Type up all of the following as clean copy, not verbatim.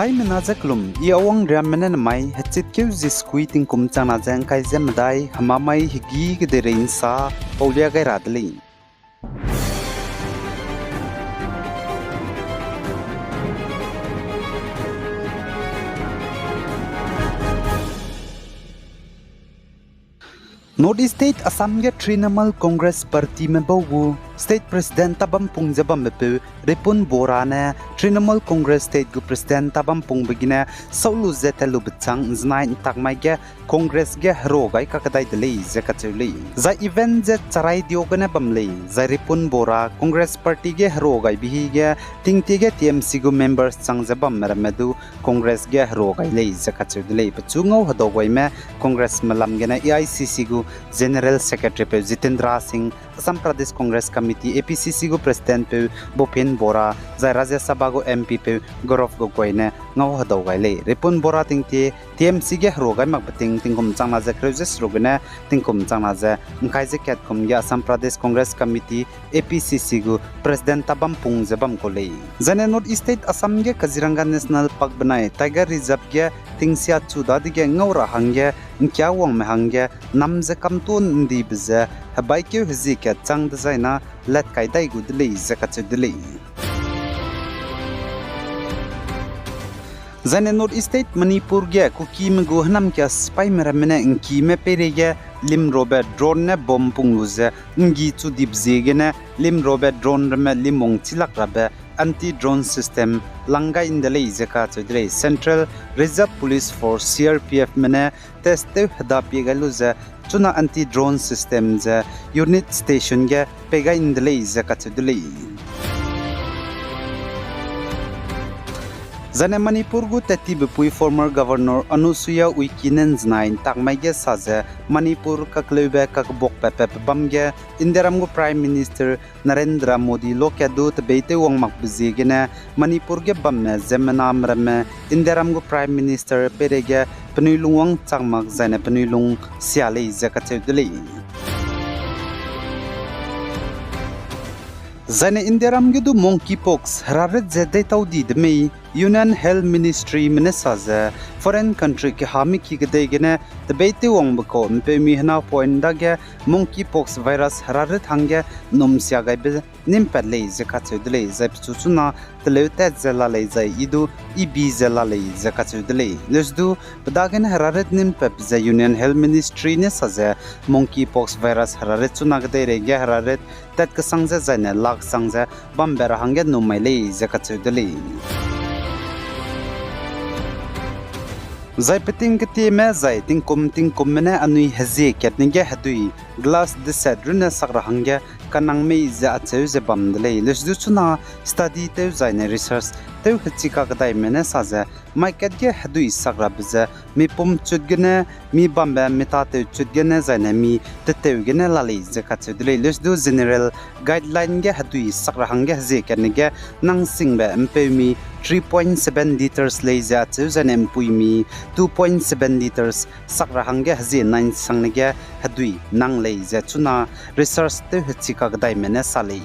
Hai menazaklum iawang ramenen mai hachit keu jiskui tingkum chana jang kai zemdai hamamai higi gederein sa paulia gai radli Northeast State Assam ge Trinamal Congress Party member State President tabam pungjabam bepu Ripun Borane Trinamal Congress State gu President tabam pung begina saulu zetelu bchang znai takmai ge Congress ge rogai kakadai dele zakachuli za event je charai diogane bamle za Ripun Bora Congress Party ge rogai bihi ge tingti ge TMC gu members changjabam meramadu Congress ge rogai le zakachuli pachungau hadogoi me Congress malam ge na EICC gu General Secretary pe Jitendra Singh Assam Pradesh Congress Committee APCC gu President pe Bopin Bora Jai Rajya Sabha gu MP pe Gaurav Gogoi ne ngau hadawai le Ripun Bora tingti TMC ge rogai makbating tingkum changna ja kreujes rogene tingkum changna ja ngkai je ketkum ge Assam Pradesh Congress Committee APCC gu President tabam pung jabam ko le Jane North State Assam ge Kaziranga National Park banai Tiger Reserve ge tingsia chuda dige ngaura hangge nkya wang me hangge namje kamtun ndi bze habai keu hzi ke chang designa let kai dai gu dile zakach dile Zane North State Manipur ge kuki mgu hnam kya spy meramene inki me perege lim robert drone ne bom pungluze ngi chu dipze ge ne lim robert drone me limong chilak rabe anti drone system langa in the zaka chodre Central Reserve Police Force CRPF mene test hada pegaluze chuna anti drone system je unit station ge pega in the zaka chodle Zane Manipur gu tati bepui former governor Anusuya Uikinen znain takmai ge saje Manipur kaklebe kakbok pepep bamge Indiaram gu Prime Minister Narendra Modi lokadu tbeite wong makbuzi gene Manipur ge bamme zemenam rame Indiaram gu Prime Minister perege penilung wang changmak zane penilung siale zakachedli Zane Indiaram ge du monkeypox hararet zedai taudi dmei Union Health Ministry Minnesota foreign country ke hami ki gede gene the beite wong bako mpe mi hna point da ge monkeypox virus hararet hangge nomsia ga be nim padle je ka chudle je chuchuna tele ta zela le je idu ibi zela le je ka chudle lesdu badagen hararet nim pep je Union Health Ministry ne saje monkeypox virus hararet chuna gede re ge hararet tat ka sangja jane lak sangja bambera hangge nomai le je ka chudle Zai peting keti me zai tingkum mene anui hazi ketninge hadui glass de sedrune sakra hangge kanang me za acheu ze bamdle lesdu chuna study te zaine research te hchika kadai mene saza maiket ge hadui sakra bza mi pum chudgene mi bamba meta te chudgene zaine mi tetewgene lali ze kachudle lesdu general guideline ge hadui sakra hangge hazi ketninge nang singbe mpe mi 3.7 liters leja chuzan empuimi 2.7 liters sakra hangge haji 9 sangnege hadui nang leja chuna research te hchika gdai mene sali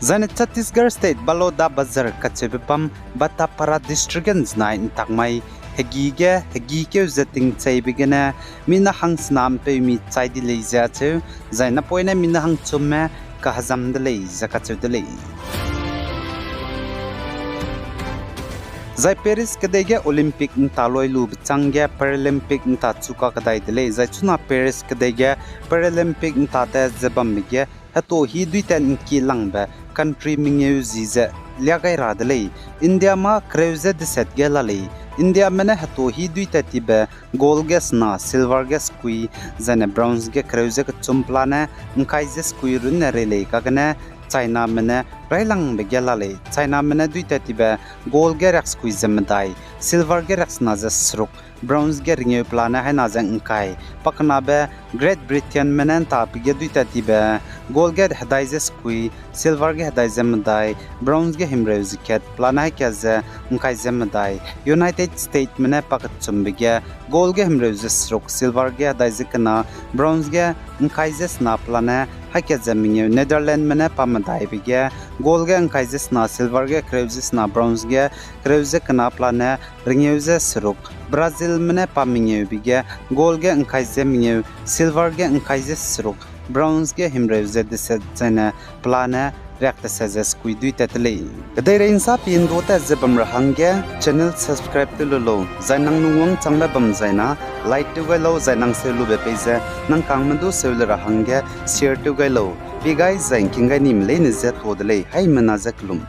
Zane Chhattisgarh State Baloda Bazar kachebepam Batapara district nine takmai hegi ke zeting chai bigena mina hang snam pe mi chai di leja chu zaina poina mina hang chumme kahazam dele zakatu dele Zai Paris kadege Olympic ntaloi lub changya Paralympic nta chuka kadai dele zai chuna Paris kadege Paralympic nta zabam ge hato hi duitan ki langba country mingeu ziza liagai radle India ma kreuze de set gelale India mene hato hi duita tibe gold gas na silver gas kui zane bronze ge kreuze ka chumplane nkai je kui run rele ka gane China mene railang be gelale China mene duita tibe gold ge rax kui zemdai silver ge rax na je sruk bronze ge ringe plana hai na jang nkai pakna be Great Britain mene ta pige duita tibe gold ge hadai je kui silver ge hadai zemdai bronze ge himreuzi ket plana ke je nkai zemdai United States mene pakat chumbige gold ge himreuzi sruk silver ge hadai je kana bronze ge nkai je sna plana hake jaminge Netherlands mene pamadai bige gold ge angkai jesna silver ge kreu jesna bronze ge kreu je kana plane ringeu je sruk Brazil mene pamingeu bige gold ge angkai je mingeu silver ge angkai je sruk bronze ge himreu je dise jena plane rekta says kui duita tele kadai rein sa pin do ta zebam rahangge channel subscribe to lo zainang nuwang changla bam zaina like to ga lo zainang se lu be page nang kangmandu se lu rahangge share to ga lo bi guys zain kinga nim le ne zet odle hai mana zaklum